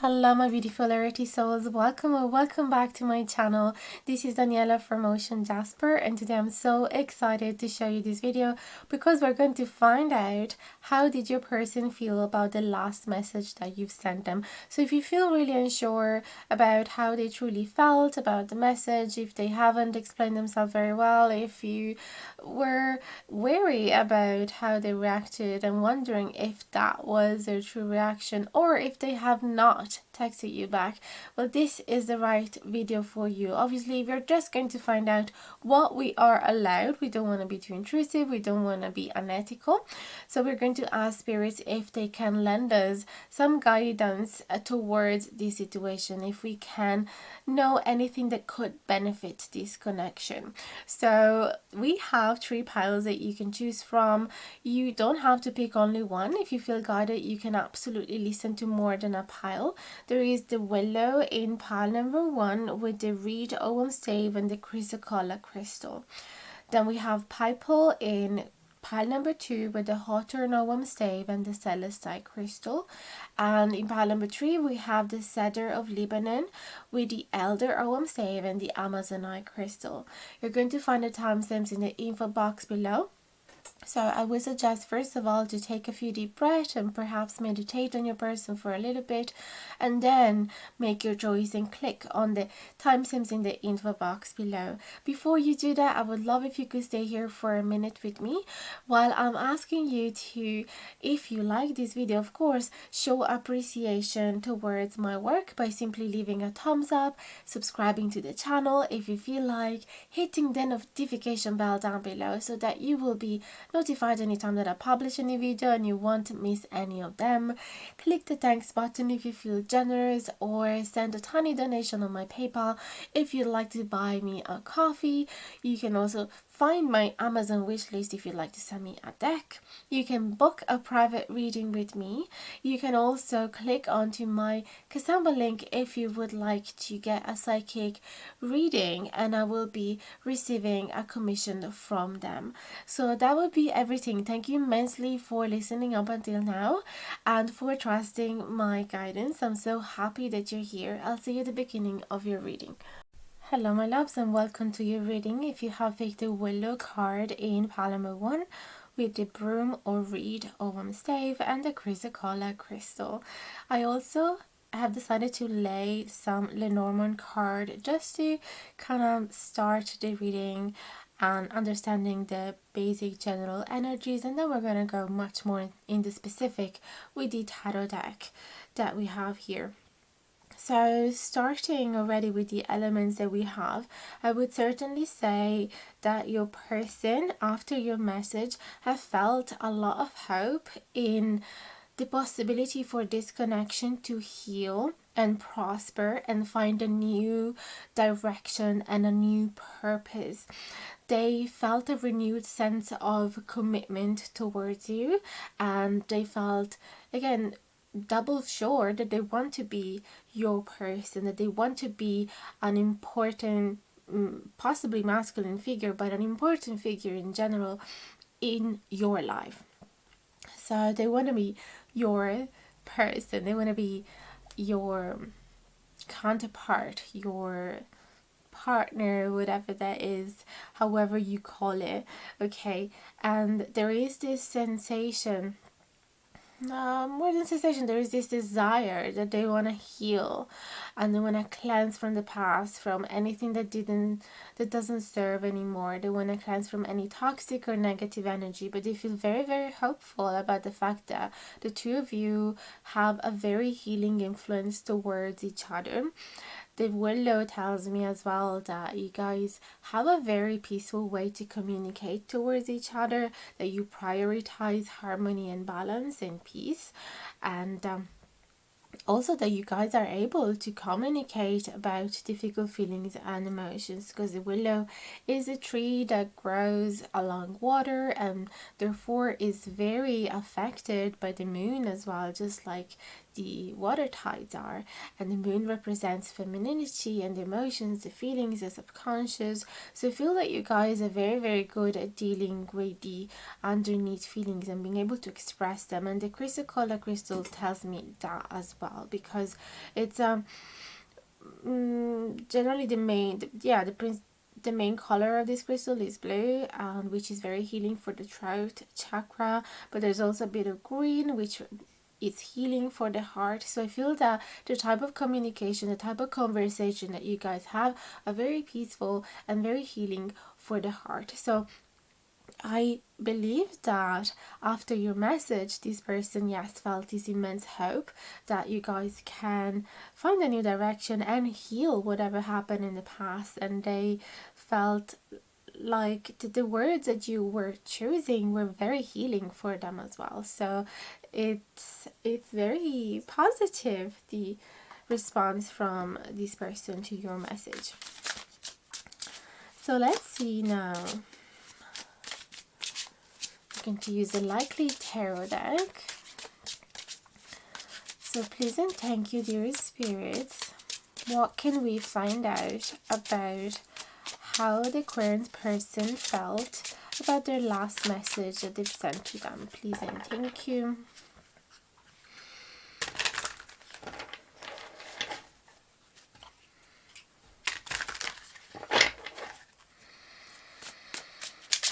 Hello my beautiful rarity souls, welcome or welcome back to my channel. This is Daniela from Ocean Jasper, and today I'm so excited to show you this video because we're going to find out how did your person feel about the last message that you've sent them. So if you feel really unsure about how they truly felt about the message, if they haven't explained themselves very well, if you were wary about how they reacted and wondering if that was their true reaction, or if they have not texted you back, well, this is the right video for you. Obviously, we're just going to find out what we are allowed. We don't want to be too intrusive, we don't want to be unethical, so we're going to ask spirits if they can lend us some guidance towards this situation, if we can know anything that could benefit this connection. So we have 3 piles that you can choose from. You don't have to pick only one. If you feel guided, you can absolutely listen to more than a pile. There is the willow in pile number 1 with the reed ogham stave and the chrysocolla crystal. Then we have pipal in pile number 2 with the hawthorn ogham stave and the celestite crystal. And in pile number 3 we have the cedar of Lebanon with the elder ogham stave and the amazonite crystal. You're going to find the timestamps in the info box below. So I would suggest first of all to take a few deep breaths and perhaps meditate on your person for a little bit, and then make your choice and click on the timestamps in the info box below. Before you do that, I would love if you could stay here for a minute with me while I'm asking you to, if you like this video, of course, show appreciation towards my work by simply leaving a thumbs up, subscribing to the channel if you feel like, hitting the notification bell down below so that you will be notified anytime that I publish a new video and you won't miss any of them. Click the thanks button if you feel generous, or send a tiny donation on my PayPal if you'd like to buy me a coffee. You can also find my Amazon wishlist if you'd like to send me a deck. You can book a private reading with me. You can also click onto my Cassandra link if you would like to get a psychic reading, and I will be receiving a commission from them. So that would be everything. Thank you immensely for listening up until now and for trusting my guidance. I'm so happy that you're here. I'll see you at the beginning of your reading. Hello my loves, and welcome to your reading. If you have picked the willow card in pile number 1 with the broom or reed ogham stave and the chrysocolla crystal, I also have decided to lay some Lenormand card just to kind of start the reading and understanding the basic general energies, and then we're going to go much more in the specific with the tarot deck that we have here. So starting already with the elements that we have, I would certainly say that your person after your message have felt a lot of hope in the possibility for this connection to heal and prosper and find a new direction and a new purpose. They felt a renewed sense of commitment towards you, and they felt, again, double sure that they want to be your person, that they want to be an important, possibly masculine figure, but an important figure in general in your life. So they want to be your person, they want to be your counterpart, your partner, whatever that is, however you call it. Okay, and there is this sensation, more than sensation, there is this desire that they want to heal and they want to cleanse from the past, from anything that doesn't serve anymore. They want to cleanse from any toxic or negative energy, but they feel very, very hopeful about the fact that the two of you have a very healing influence towards each other. The willow tells me as well that you guys have a very peaceful way to communicate towards each other, that you prioritize harmony and balance and peace, and also that you guys are able to communicate about difficult feelings and emotions, because the willow is a tree that grows along water and therefore is very affected by the moon as well, just like the water tides are, and the moon represents femininity and emotions, the feelings, the subconscious. So I feel that you guys are very, very good at dealing with the underneath feelings and being able to express them, and the crystal color crystal tells me that as well, because it's generally the main color of this crystal is blue, which is very healing for the throat chakra, but there's also a bit of green, which is healing for the heart. So I feel that the type of communication, the type of conversation that you guys have are very peaceful and very healing for the heart. So I believe that after your message, this person, yes, felt this immense hope that you guys can find a new direction and heal whatever happened in the past. And they felt like the words that you were choosing were very healing for them as well. So it's very positive, the response from this person to your message. So let's see now. Going to use a likely tarot deck. So please and thank you, dear spirits. What can we find out about how the current person felt about their last message that they've sent to them? Please and thank you.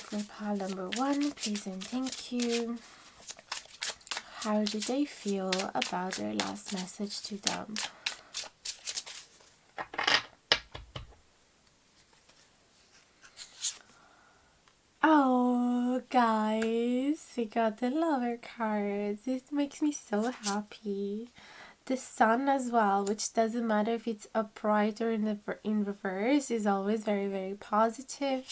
For pile number 1, please and thank you. How did they feel about their last message to them? Oh, guys, we got the Lover cards. It makes me so happy. The Sun as well, which doesn't matter if it's upright or in reverse, is always very, very positive.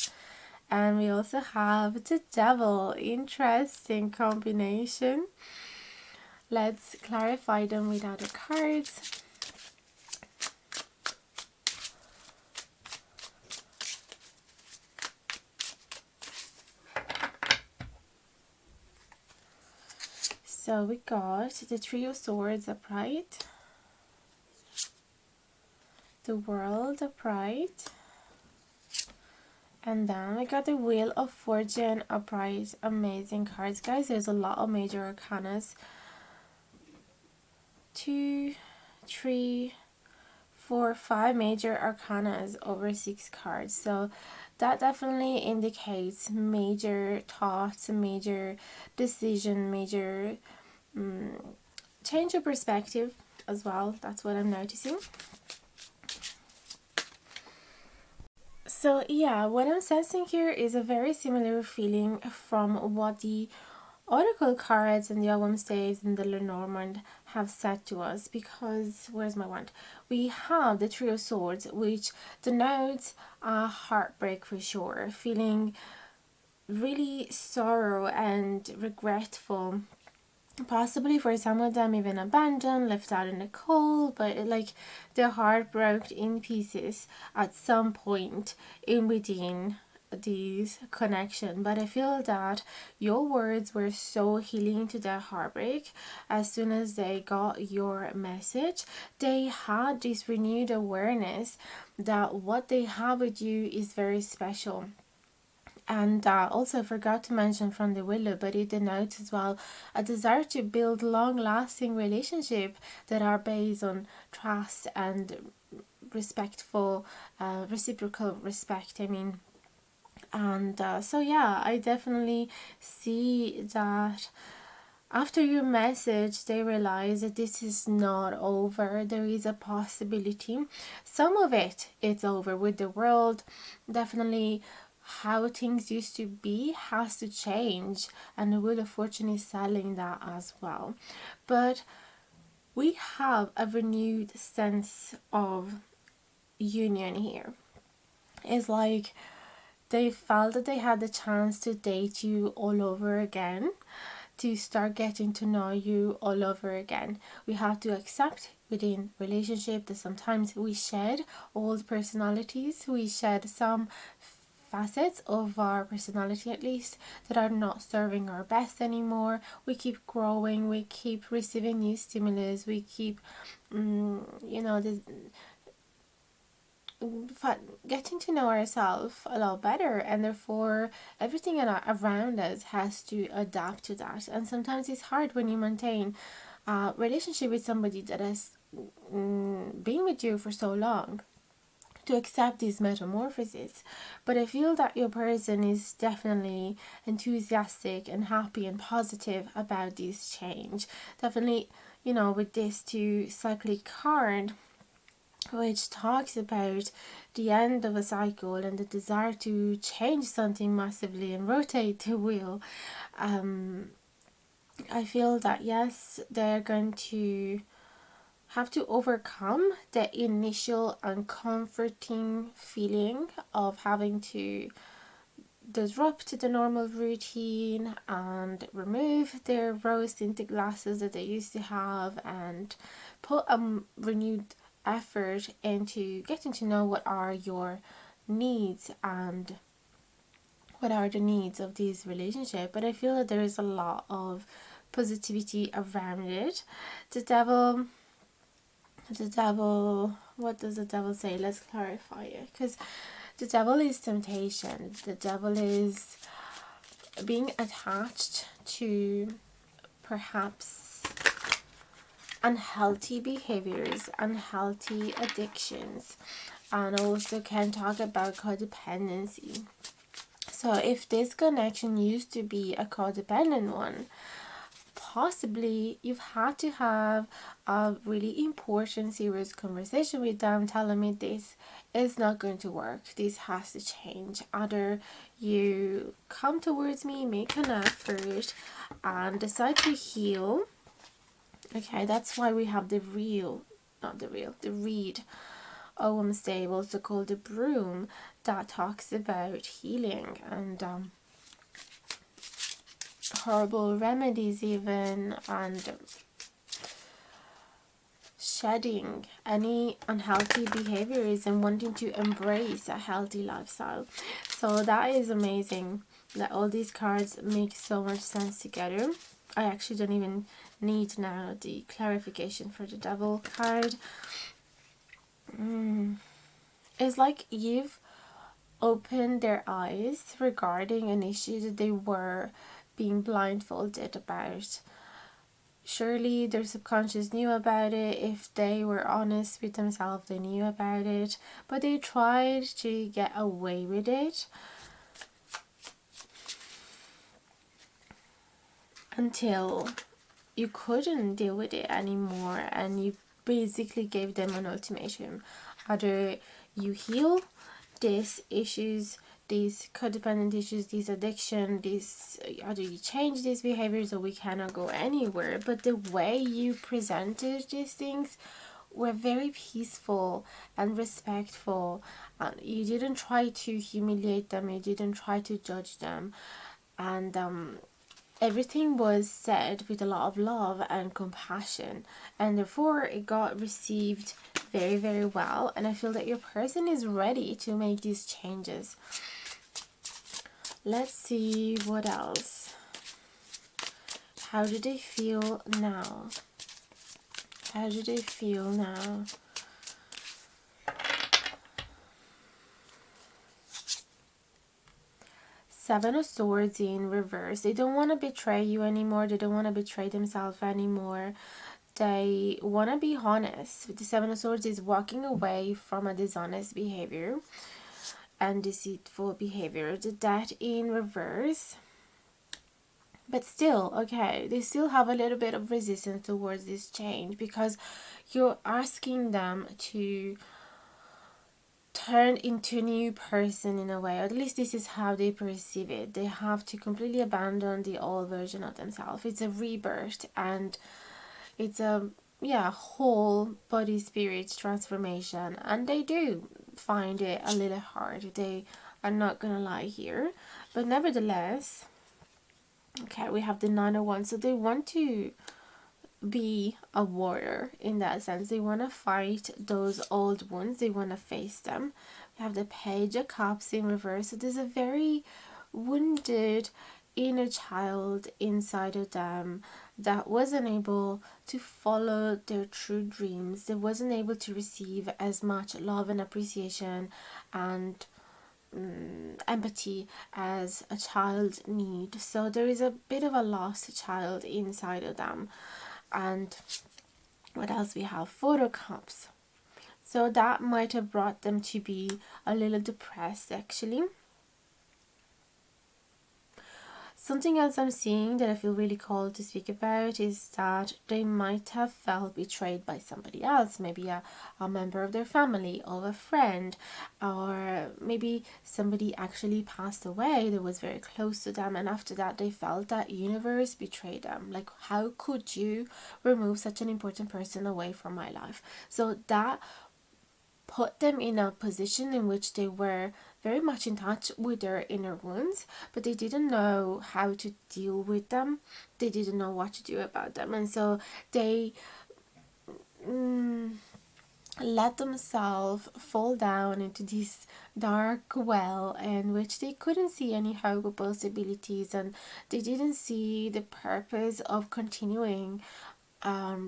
And we also have the Devil. Interesting combination. Let's clarify them with other cards. So we got the Three of Swords upright, the World upright, and then we got the Wheel of Fortune upright. Amazing cards, guys. There's a lot of major arcanas. 2, 3, 4, 5 major arcanas over 6 cards. So that definitely indicates major thoughts, major decision, major change of perspective as well. That's what I'm noticing. So yeah, what I'm sensing here is a very similar feeling from what the Oracle cards and the Album Staves and the Lenormand have said to us, because where's my wand? We have the Three of Swords, which denotes a heartbreak for sure, feeling really sorrow and regretful, possibly for some of them even abandoned, left out in the cold, but like their heart broke in pieces at some point in between these connection. But I feel that your words were so healing to their heartbreak. As soon as they got your message, they had this renewed awareness that what they have with you is very special. And also I forgot to mention from the Willow, but it denotes as well a desire to build long-lasting relationship that are based on trust and respectful, reciprocal respect, I mean. And so yeah, I definitely see that after your message they realize that this is not over. There is a possibility. Some of it's over with the world. Definitely how things used to be has to change, and the Wheel of Fortune is selling that as well. But we have a renewed sense of union here. It's like they felt that they had the chance to date you all over again, to start getting to know you all over again. We have to accept within relationship that sometimes we shed old personalities, we shed some facets of our personality, at least, that are not serving our best anymore. We keep growing, we keep receiving new stimulus, we keep getting to know ourselves a lot better, and therefore everything around us has to adapt to that. And sometimes it's hard when you maintain a relationship with somebody that has been with you for so long, to accept these metamorphoses. But I feel that your person is definitely enthusiastic and happy and positive about this change. Definitely, with this two cyclic card, which talks about the end of a cycle and the desire to change something massively and rotate the wheel. I feel that yes, they're going to have to overcome the initial uncomforting feeling of having to disrupt the normal routine and remove their rose tinted glasses that they used to have, and put a renewed effort into getting to know what are your needs and what are the needs of this relationship. But I feel that there is a lot of positivity around it. The devil, what does the devil say? Let's clarify it, because the devil is temptation. The devil is being attached to perhaps unhealthy behaviors, unhealthy addictions, and also can talk about codependency. So if this connection used to be a codependent one, possibly you've had to have a really important, serious conversation with them, telling me this is not going to work, this has to change. Either you come towards me, make an effort, and decide to heal. Okay, that's why we have the reed. I'm stable, also called the broom, that talks about healing and herbal remedies even, and shedding any unhealthy behaviors and wanting to embrace a healthy lifestyle. So that is amazing that all these cards make so much sense together. I actually don't even need now the clarification for the devil card. It's like you've opened their eyes regarding an issue that they were being blindfolded about. Surely their subconscious knew about it. If they were honest with themselves, they knew about it, but they tried to get away with it until you couldn't deal with it anymore, and you basically gave them an ultimatum: either you heal these issues, these codependent issues, these addiction, either you change these behaviors or we cannot go anywhere. But the way you presented these things were very peaceful and respectful. You didn't try to humiliate them, you didn't try to judge them, and everything was said with a lot of love and compassion, and therefore it got received very, very well. And I feel that your person is ready to make these changes. Let's see what else. How do they feel now? How do they feel now? Seven of Swords in reverse. They don't want to betray you anymore. They don't want to betray themselves anymore. They want to be honest. The Seven of Swords is walking away from a dishonest behavior and deceitful behavior. The Death in reverse. But still, okay, they still have a little bit of resistance towards this change, because you're asking them to turn into a new person in a way, or at least this is how they perceive it. They have to completely abandon the old version of themselves. It's a rebirth, and it's a whole body spirit transformation, and they do find it a little hard. They are not gonna lie here, but nevertheless, okay, we have the Nine of Wands. So they want to be a warrior in that sense. They want to fight those old wounds, they want to face them. We have the Page of Cups in reverse. So there's a very wounded inner child inside of them that wasn't able to follow their true dreams. They wasn't able to receive as much love and appreciation and empathy as a child need. So there is a bit of a lost child inside of them. And what else we have? Four of Cups. So that might have brought them to be a little depressed actually. Something else I'm seeing that I feel really called to speak about is that they might have felt betrayed by somebody else, maybe a member of their family or a friend, or maybe somebody actually passed away that was very close to them, and after that they felt that universe betrayed them. Like, how could you remove such an important person away from my life? So that put them in a position in which they were very much in touch with their inner wounds, but they didn't know how to deal with them. They didn't know what to do about them, and so they let themselves fall down into this dark well in which they couldn't see any hope or possibilities, and they didn't see the purpose of continuing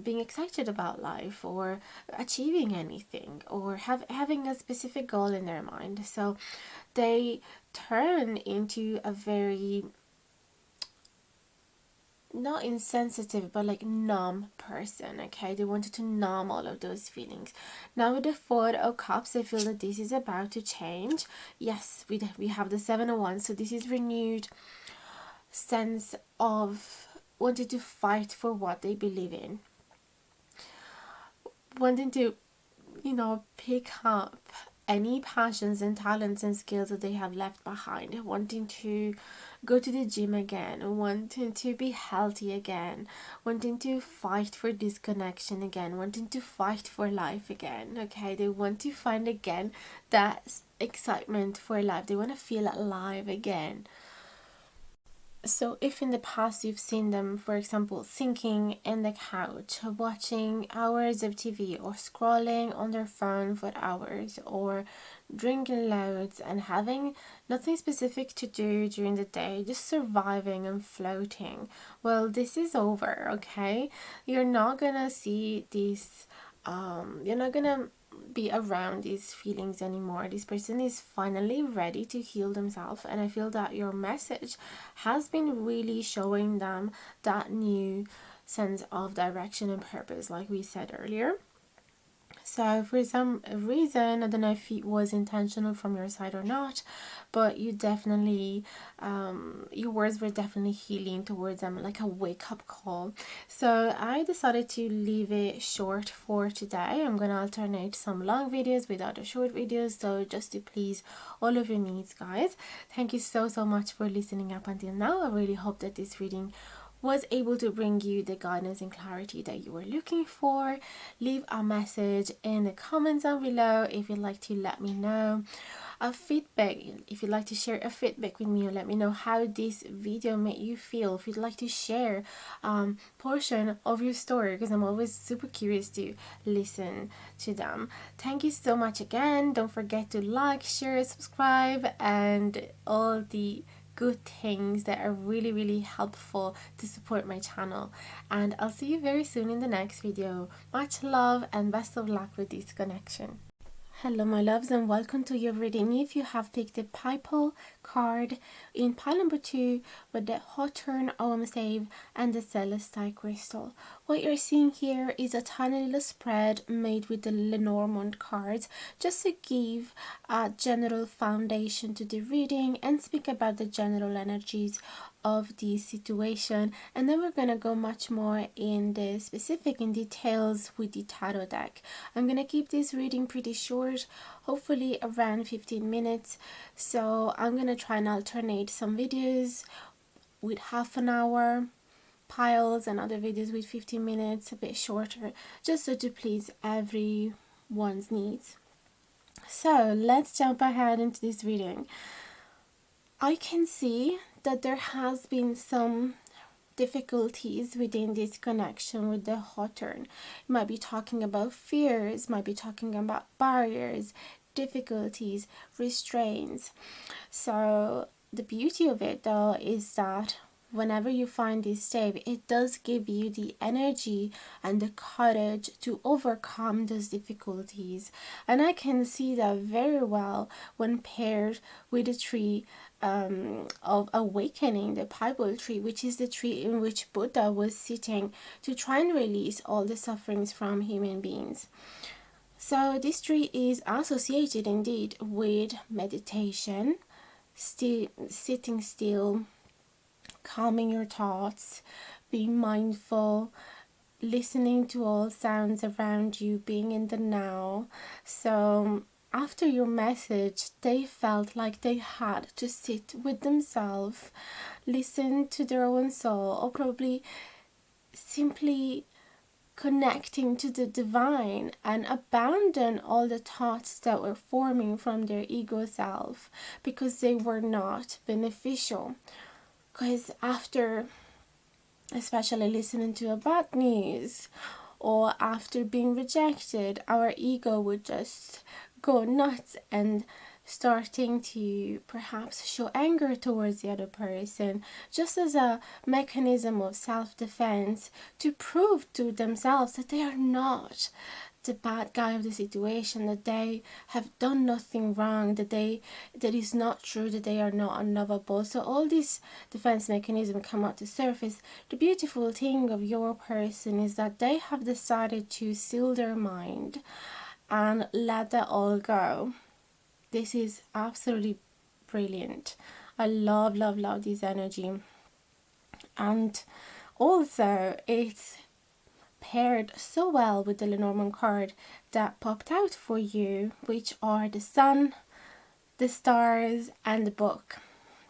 being excited about life or achieving anything or having a specific goal in their mind. So they turn into a very, not insensitive, but like numb person. Okay, they wanted to numb all of those feelings. Now with the Four of Cups, I feel that this is about to change. Yes, we have the Seven of Wands, so this is renewed sense of wanting to fight for what they believe in, wanting to, pick up any passions and talents and skills that they have left behind, wanting to go to the gym again, wanting to be healthy again, wanting to fight for this connection again, wanting to fight for life again. Okay, they want to find again that excitement for life. They want to feel alive again. So if in the past you've seen them, for example, sinking in the couch, watching hours of TV or scrolling on their phone for hours, or drinking loads and having nothing specific to do during the day, just surviving and floating, well, this is over, okay? You're not gonna see this, you're not gonna be around these feelings anymore. This person is finally ready to heal themselves, and I feel that your message has been really showing them that new sense of direction and purpose, like we said earlier. So for some reason, I don't know if it was intentional from your side or not, but you definitely, your words were definitely healing towards them, like a wake-up call. So I decided to leave it short for today. I'm gonna alternate some long videos with other short videos, so just to please all of your needs, guys. Thank you so much for listening up until now. I really hope that this reading was able to bring you the guidance and clarity that you were looking for. Leave a message in the comments down below if you'd like to let me know a feedback, if you'd like to share a feedback with me, or let me know how this video made you feel. If you'd like to share portion of your story, because I'm always super curious to listen to them. Thank you so much again. Don't forget to like, share, subscribe, and all the good things that are really helpful to support my channel. And I'll see you very soon in the next video. Much love and best of luck with this connection. Hello my loves, and welcome to your reading. If you have picked the Pipal card in pile number 2 with the Hawthorn Om Save and the Celestite Crystal, what you're seeing here is a tiny little spread made with the Lenormand cards, just to give a general foundation to the reading and speak about the general energies of the situation, and then we're gonna go much more in the specific in details with the tarot deck. I'm gonna keep this reading pretty short, hopefully around 15 minutes, so I'm gonna try and alternate some videos with half an hour piles and other videos with 15 minutes, a bit shorter, just so to please everyone's needs. So let's jump ahead into this reading. I can see that there has been some difficulties within this connection with the Hawthorne. It might be talking about fears, might be talking about barriers, difficulties, restraints. So the beauty of it though is that whenever you find this stave, it does give you the energy and the courage to overcome those difficulties. And I can see that very well when paired with the tree of awakening, the Bible tree, which is the tree in which Buddha was sitting to try and release all the sufferings from human beings. So this tree is associated indeed with meditation, sitting still, calming your thoughts, being mindful, listening to all sounds around you, being in the now. So after your message, they felt like they had to sit with themselves, listen to their own soul, or probably simply connecting to the divine and abandon all the thoughts that were forming from their ego self because they were not beneficial. Because after, especially listening to a bad news or after being rejected, our ego would just go nuts and starting to perhaps show anger towards the other person, just as a mechanism of self-defense to prove to themselves that they are not the bad guy of the situation, that they have done nothing wrong, that is not true, that they are not unlovable. So all these defense mechanisms come out to surface. The beautiful thing of your person is that they have decided to seal their mind and let that all go. This is absolutely brilliant. I love this energy. And also it's paired so well with the Lenormand card that popped out for you, which are the sun, the stars, and the book.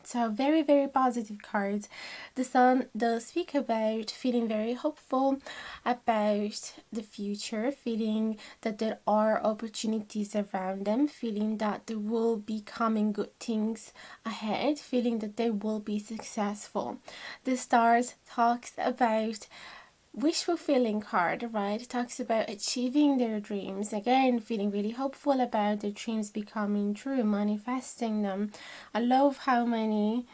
So very, very positive cards. The sun does speak about feeling very hopeful about the future, feeling that there are opportunities around them, feeling that there will be coming good things ahead, feeling that they will be successful. The stars talks about wish fulfilling card, right? It talks about achieving their dreams, again feeling really hopeful about their dreams becoming true, manifesting them. I love how many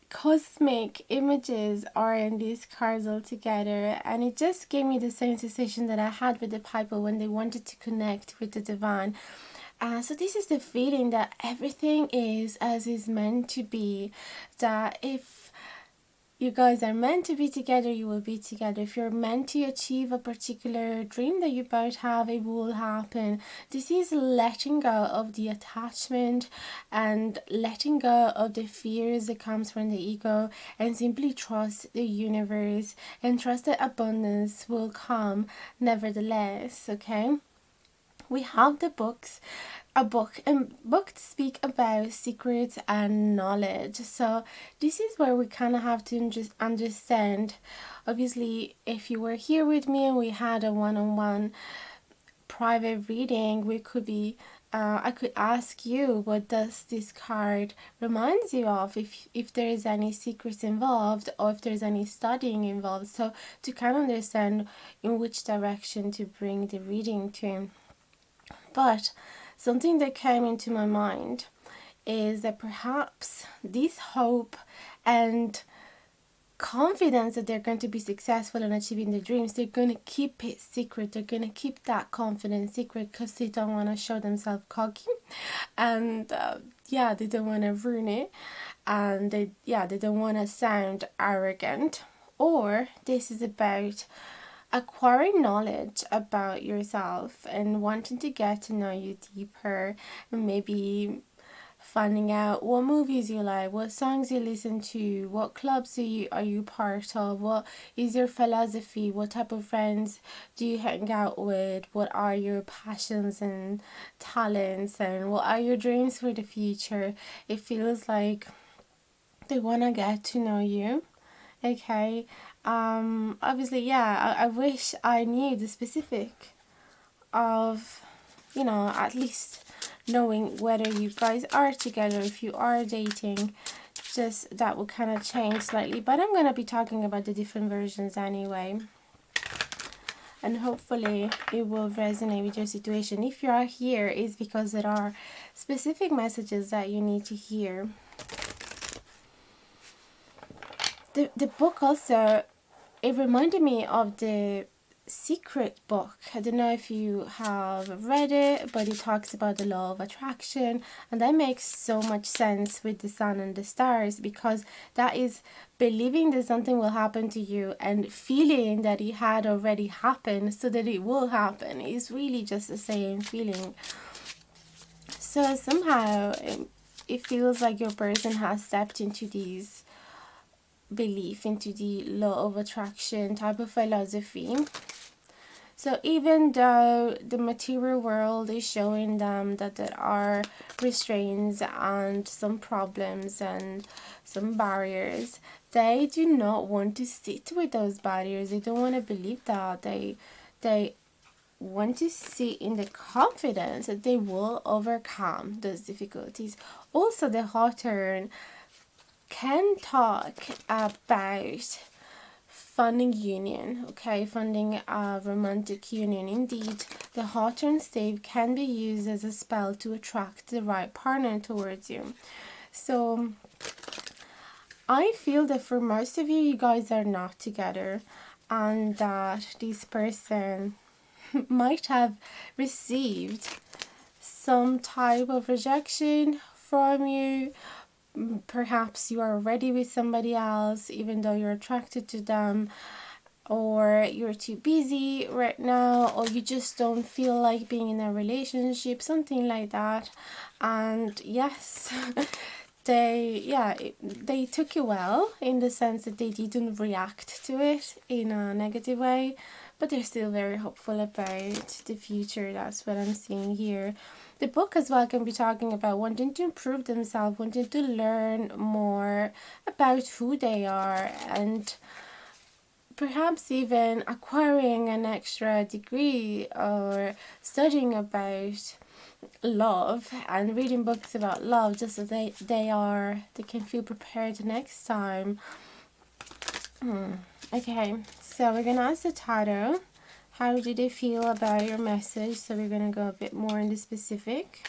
cosmic images are in these cards all together, and it just gave me the same sensation that I had with the people when they wanted to connect with the divine. So this is the feeling that everything is as is meant to be, that if you guys are meant to be together, you will be together. If you're meant to achieve a particular dream that you both have, it will happen. This is letting go of the attachment and letting go of the fears that comes from the ego, and simply trust the universe and trust that abundance will come nevertheless, okay? We have the books, a book to speak about secrets and knowledge. So this is where we kind of have to just understand. Obviously, if you were here with me and we had a one-on-one private reading, we could be I could ask you, what does this card reminds you of, if there is any secrets involved or if there's any studying involved, so to kind of understand in which direction to bring the reading to. But something that came into my mind is that perhaps this hope and confidence that they're going to be successful in achieving their dreams, they're going to keep it secret. They're going to keep that confidence secret because they don't want to show themselves cocky, and they don't want to ruin it, and they don't want to sound arrogant. Or this is about acquiring knowledge about yourself and wanting to get to know you deeper, and maybe finding out what movies you like, what songs you listen to, what clubs are you part of, what is your philosophy, what type of friends do you hang out with, what are your passions and talents, and what are your dreams for the future. It feels like they want to get to know you. Okay, obviously, I wish I knew the specific of, at least knowing whether you guys are together, if you are dating, just that will kind of change slightly, but I'm going to be talking about the different versions anyway, and hopefully it will resonate with your situation. If you are here, it's because there are specific messages that you need to hear. The book also, it reminded me of the Secret book. I don't know if you have read it, but it talks about the law of attraction, and that makes so much sense with the sun and the stars, because that is believing that something will happen to you and feeling that it had already happened so that it will happen. It's really just the same feeling. So somehow it feels like your person has stepped into these belief, into the law of attraction type of philosophy. So even though the material world is showing them that there are restraints and some problems and some barriers, they do not want to sit with those barriers. They don't want to believe that. They want to sit in the confidence that they will overcome those difficulties. Also, the Hawthorne can talk about funding union, okay, funding a romantic union. Indeed, the Hawthorne stave can be used as a spell to attract the right partner towards you. So I feel that for most of you, you guys are not together, and that this person might have received some type of rejection from you. Perhaps you are already with somebody else, even though you're attracted to them, or you're too busy right now, or you just don't feel like being in a relationship, something like that. And yes, they took it well, in the sense that they didn't react to it in a negative way, but they're still very hopeful about the future. That's what I'm seeing here. The book as well can be talking about wanting to improve themselves, wanting to learn more about who they are, and perhaps even acquiring an extra degree or studying about love and reading books about love, just so they can feel prepared next time. Okay, so we're gonna ask the tarot, how did they feel about your message? So we're gonna go a bit more into specific.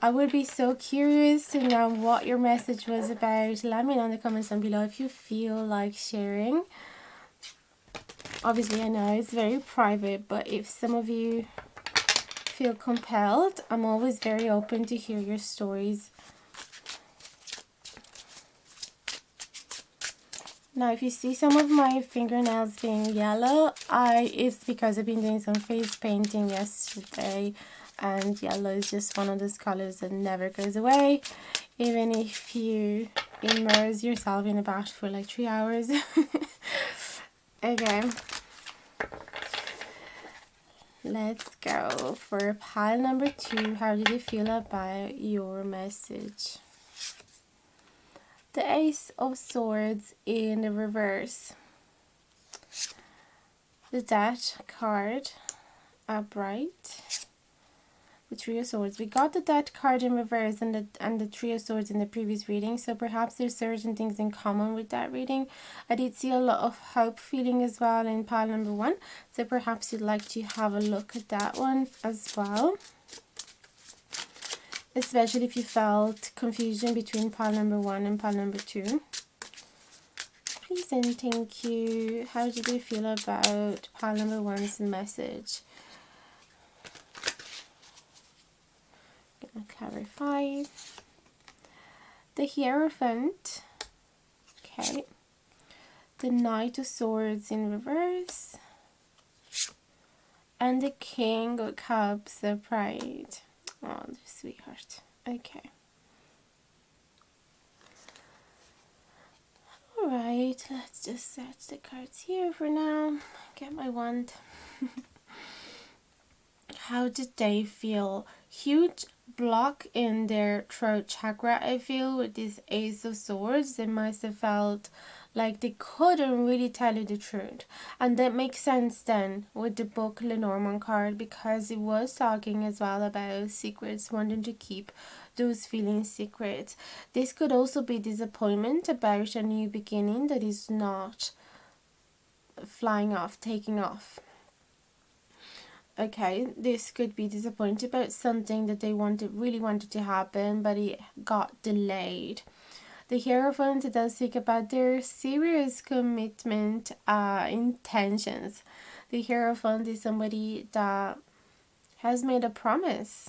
I would be so curious to know what your message was about. Let me know in the comments down below if you feel like sharing. Obviously, I know it's very private, but if some of you feel compelled, I'm always very open to hear your stories. Now, if you see some of my fingernails being yellow, it's because I've been doing some face painting yesterday, and yellow is just one of those colors that never goes away, even if you immerse yourself in a bath for like 3 hours. Okay, let's go for pile number 2. How did you feel about your message? The Ace of Swords in the reverse. The Death card upright. The Three of Swords. We got the Death card in reverse and the Three of Swords in the previous reading, so perhaps there's certain things in common with that reading. I did see a lot of hope feeling as well in pile number 1, so perhaps you'd like to have a look at that one as well. Especially if you felt confusion between pile number 1 and pile number 2. Please and thank you. How did you feel about pile number 1's message? I'm gonna clarify. The Hierophant. Okay. The Knight of Swords in reverse. And the King of Cups upright. Oh, the sweetheart. Okay. Alright, let's just set the cards here for now. Get my wand. How did they feel? Huge block in their throat chakra, I feel, with this Ace of Swords. They must have felt Like they couldn't really tell you the truth. And that makes sense then with the book Lenormand card, because it was talking as well about secrets, wanting to keep those feelings secret. This could also be disappointment about a new beginning that is not flying off, taking off. Okay, this could be disappointed about something that they really wanted to happen, but it got delayed. The Hierophant does speak about their serious commitment intentions. The Hierophant is somebody that has made a promise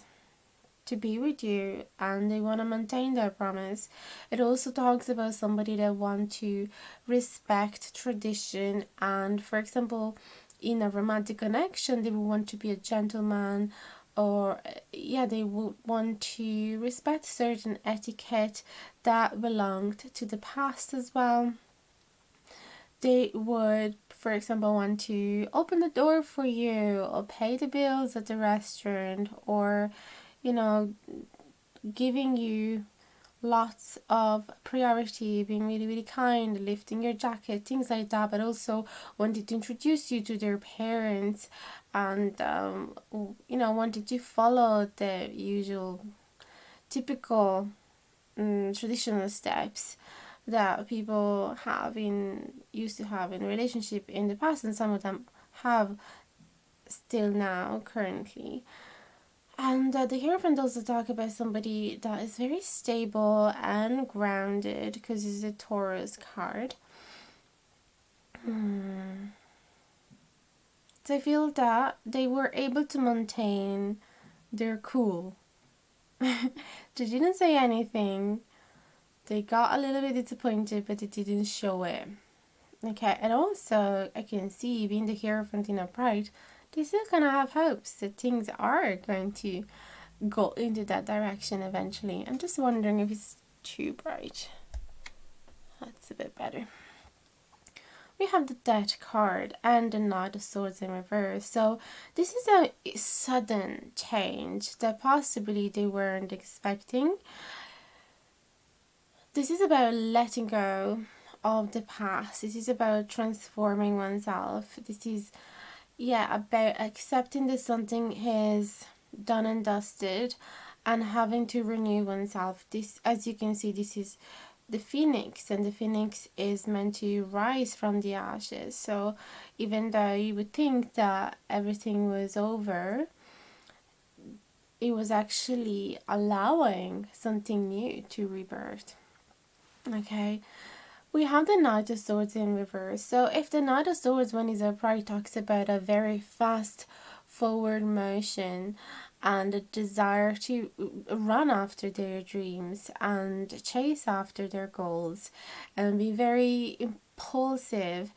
to be with you and they want to maintain their promise. It also talks about somebody that want to respect tradition, and for example, in a romantic connection, they would want to be a gentleman, or they would want to respect certain etiquette that belonged to the past as well. They would, for example, want to open the door for you or pay the bills at the restaurant, or giving you lots of priority, being really, really kind, lifting your jacket, things like that, but also wanted to introduce you to their parents, and wanted to follow the usual typical traditional steps that people used to have in a relationship in the past, and some of them have still now currently. And the Hierophant also talk about somebody that is very stable and grounded, because it's a Taurus card. So I feel that they were able to maintain their cool. They didn't say anything. They got a little bit disappointed, but they didn't show it. Okay, and also I can see, being the Hierophant in upright, they still kind of have hopes that things are going to go into that direction eventually. I'm just wondering if it's too bright. That's a bit better. We have the Death card and the Knight of Swords in reverse. So this is a sudden change that possibly they weren't expecting. This is about letting go of the past. This is about transforming oneself. This is about accepting that something is done and dusted and having to renew oneself. This, as you can see, this is the phoenix, and the phoenix is meant to rise from the ashes. So even though you would think that everything was over, it was actually allowing something new to rebirth. Okay, we have the Knight of Swords in reverse. So if the Knight of Swords, when he's upright, talks about a very fast forward motion and a desire to run after their dreams and chase after their goals and be very impulsive,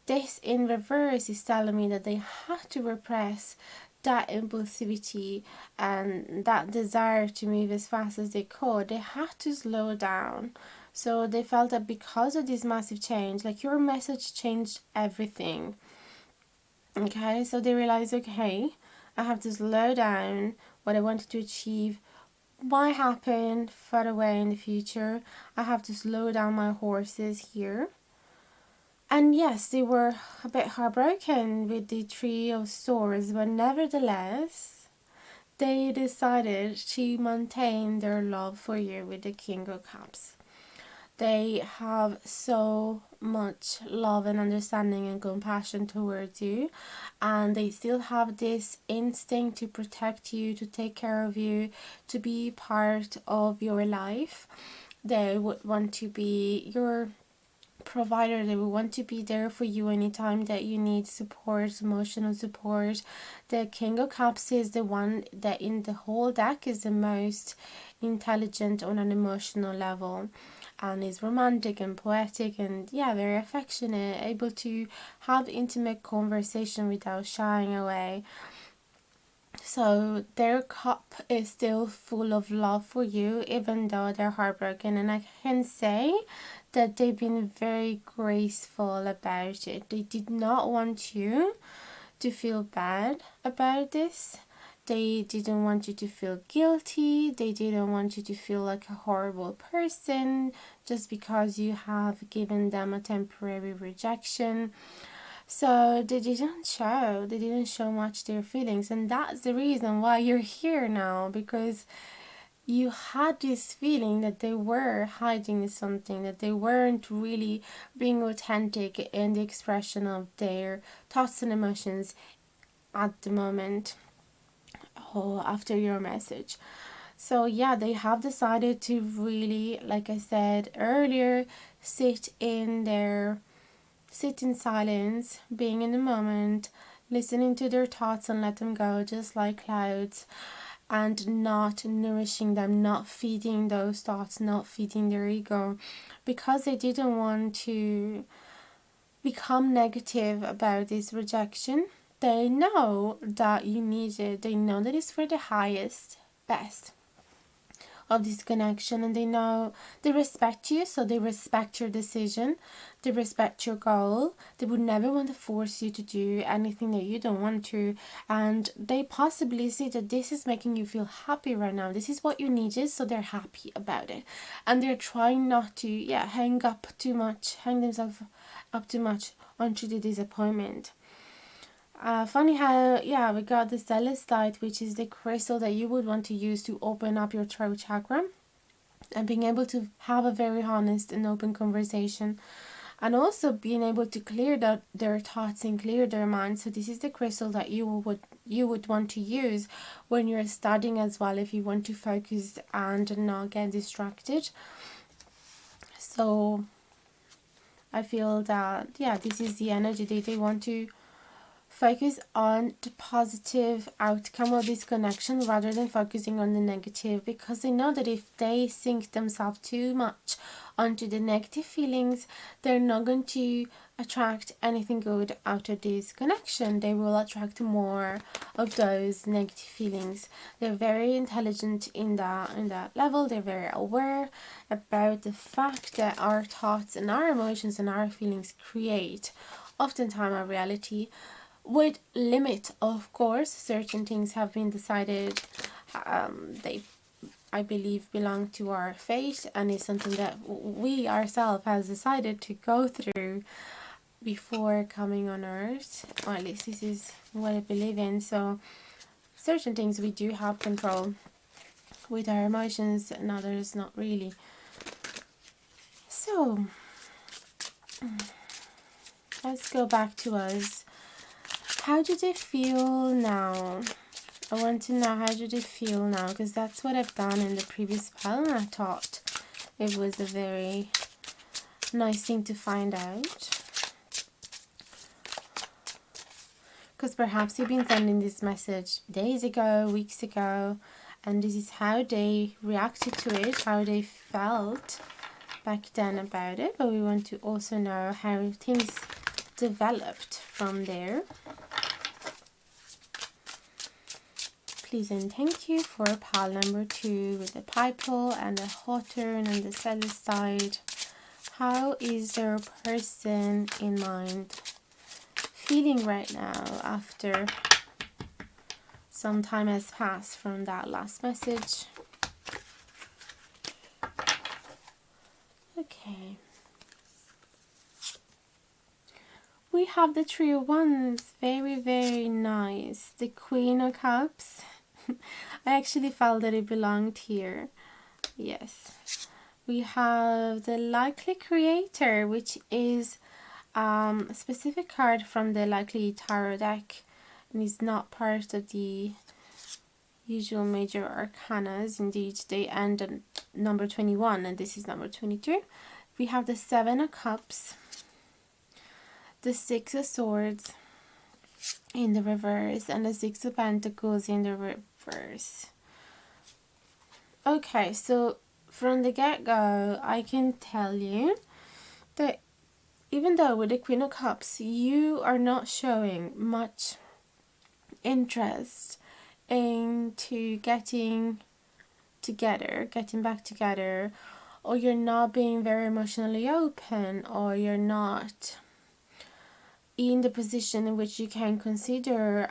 this in reverse is telling me that they had to repress that impulsivity and that desire to move as fast as they could. They had to slow down. So they felt that because of this massive change, like your message changed everything. Okay, so they realized, okay, I have to slow down. What I wanted to achieve might happen far away in the future. I have to slow down my horses here. And yes, they were a bit heartbroken with the Three of Swords, but nevertheless, they decided to maintain their love for you with the King of Cups. They have so much love and understanding and compassion towards you, and they still have this instinct to protect you, to take care of you, to be part of your life. They would want to be your provider. They will want to be there for you anytime that you need support, emotional support. The King of Cups is the one that in the whole deck is the most intelligent on an emotional level, and is romantic and poetic and very affectionate, able to have intimate conversation without shying away. So their cup is still full of love for you, even though they're heartbroken. And I can say that they've been very graceful about it. They did not want you to feel bad about this. They didn't want you to feel guilty. They didn't want you to feel like a horrible person just because you have given them a temporary rejection. So they didn't show much their feelings, and that's the reason why you're here now, because you had this feeling that they were hiding something, that they weren't really being authentic in the expression of their thoughts and emotions at the moment, or after your message. So yeah, they have decided to really, like I said earlier, sit in silence, being in the moment, listening to their thoughts and let them go, just like clouds, and not nourishing them, not feeding those thoughts, not feeding their ego, because they didn't want to become negative about this rejection. They know that you need it. They know that it's for the highest, best of this connection, and they respect you, so they respect your decision, they respect your goal. They would never want to force you to do anything that you don't want to, and they possibly see that this is making you feel happy right now, this is what you needed, so they're happy about it, and they're trying not to hang themselves up too much onto the disappointment. Funny how, we got the celestite, which is the crystal that you would want to use to open up your throat chakra and being able to have a very honest and open conversation, and also being able to clear their thoughts and clear their mind. So this is the crystal that you would want to use when you're studying as well, if you want to focus and not get distracted. So I feel that, this is the energy that they want to focus on the positive outcome of this connection rather than focusing on the negative, because they know that if they sink themselves too much onto the negative feelings, they're not going to attract anything good out of this connection. They will attract more of those negative feelings. They're very intelligent in that level. They're very aware about the fact that our thoughts and our emotions and our feelings create oftentimes our reality, with limit, of course. Certain things have been decided, they, I believe, belong to our fate, and is something that we ourselves has decided to go through before coming on earth, or at least this is what I believe in. So certain things we do have control with our emotions, and others not really. So let's go back to us. How do they feel now? I want to know, how do they feel now? Because that's what I've done in the previous spell, and I thought it was a very nice thing to find out. Because perhaps you've been sending this message days ago, weeks ago, and this is how they reacted to it, how they felt back then about it. But we want to also know how things developed from there. Please and thank you for pile number 2 with the pipal and the hawthorn and the celestite. How is their person in mind feeling right now after some time has passed from that last message? Okay. We have the Three of Wands. Very, very nice. The Queen of Cups. I actually felt that it belonged here. Yes. We have the Likely Creator, which is a specific card from the Likely Tarot deck, and is not part of the usual major arcanas. Indeed, they end at number 21, and this is number 22. We have the Seven of Cups, the Six of Swords in the reverse, and the Six of Pentacles in the reverse. Okay, so from the get-go, I can tell you that even though with the Queen of Cups, you are not showing much interest into getting back together, or you're not being very emotionally open, or you're not in the position in which you can consider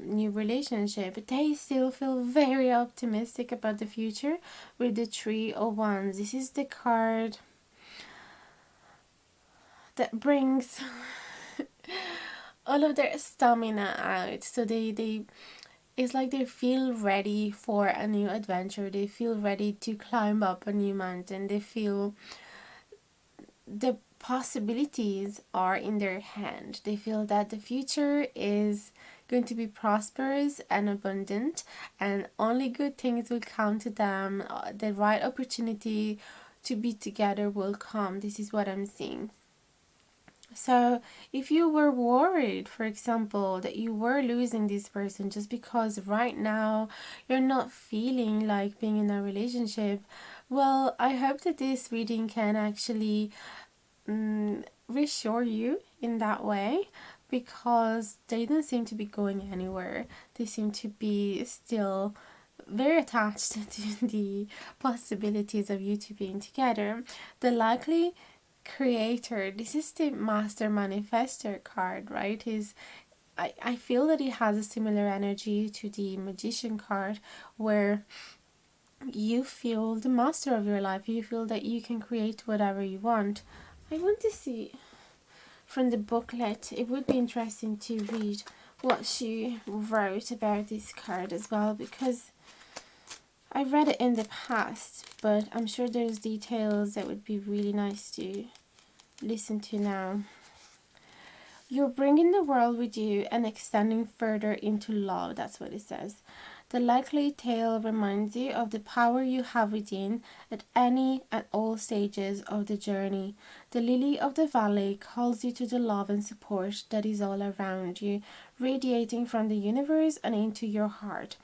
new relationship, they still feel very optimistic about the future with the Three of Wands. This is the card that brings all of their stamina out. So they it's like they feel ready for a new adventure. They feel ready to climb up a new mountain. They feel the possibilities are in their hand. They feel that the future is going to be prosperous and abundant, and only good things will come to them. The right opportunity to be together will come. This is what I'm seeing. So, if you were worried, for example, that you were losing this person just because right now you're not feeling like being in a relationship, well, I hope that this reading can actually reassure you in that way, because they don't seem to be going anywhere. They seem to be still very attached to the possibilities of you two being together. The likely creator, this is the master manifester card, right? I feel that it has a similar energy to the magician card, where you feel the master of your life. You feel that you can create whatever you want. I want to see from the booklet. It would be interesting to read what she wrote about this card as well, because I read it in the past, but I'm sure there's details that would be really nice to listen to now. You're bringing the world with you and extending further into love. That's what it says. The likely tale reminds you of the power you have within at any and all stages of the journey. The lily of the valley calls you to the love and support that is all around you, radiating from the universe and into your heart.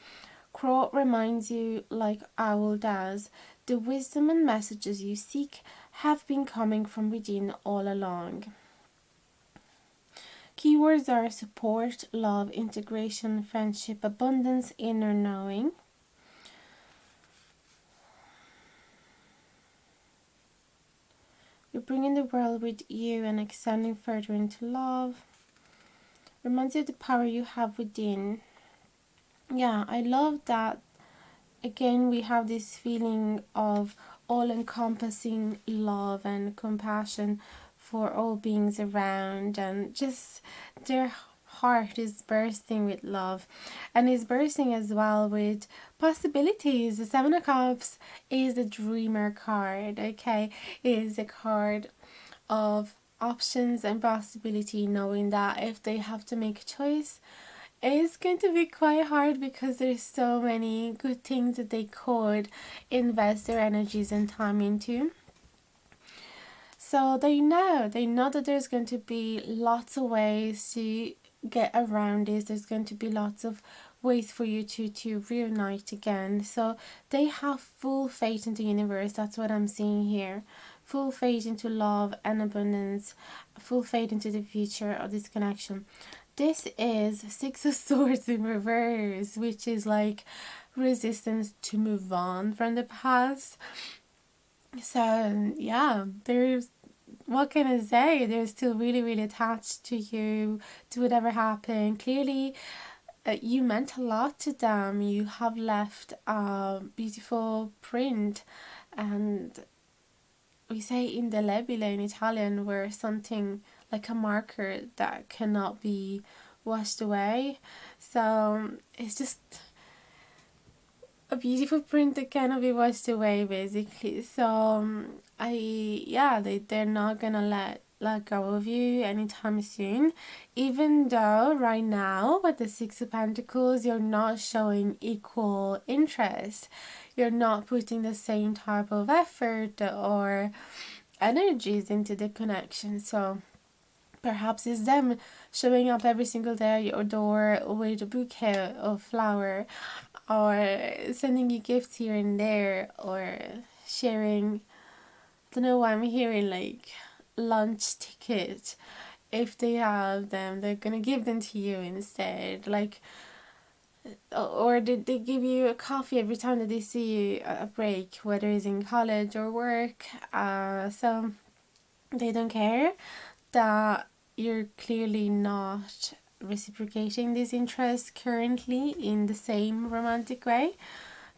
Crow reminds you, like owl does, the wisdom and messages you seek have been coming from within all along. Keywords are support, love, integration, friendship, abundance, inner knowing. You're bringing the world with you and extending further into love. Reminds you of the power you have within. Yeah, I love that. Again, we have this feeling of all-encompassing love and compassion for all beings around, and just their heart is bursting with love, and is bursting as well with possibilities. The Seven of Cups is the dreamer card, okay? It is a card of options and possibility, knowing that if they have to make a choice, it's going to be quite hard, because there's so many good things that they could invest their energies and time into. So they know that there's going to be lots of ways to get around this. There's going to be lots of ways for you to reunite again. So they have full faith in the universe. That's what I'm seeing here. Full faith into love and abundance. Full faith into the future of this connection. This is Six of Swords in reverse, which is like resistance to move on from the past. So yeah, there's, what can I say? They're still really, really attached to you, to whatever happened. Clearly, you meant a lot to them. You have left a beautiful print, and we say indelebile in Italian, where something like a marker that cannot be washed away. So it's just a beautiful print that cannot be washed away, basically. So they're not gonna let go of you anytime soon, even though right now with the Six of Pentacles you're not showing equal interest. You're not putting the same type of effort or energies into the connection. So perhaps it's them showing up every single day at your door with a bouquet of flower, or sending you gifts here and there, or sharing, I don't know why I'm hearing like lunch ticket. If they have them, they're gonna give them to you instead. Like, or they give you a coffee every time that they see you at a break, whether it's in college or work. So they don't care that you're clearly not reciprocating this interest currently in the same romantic way,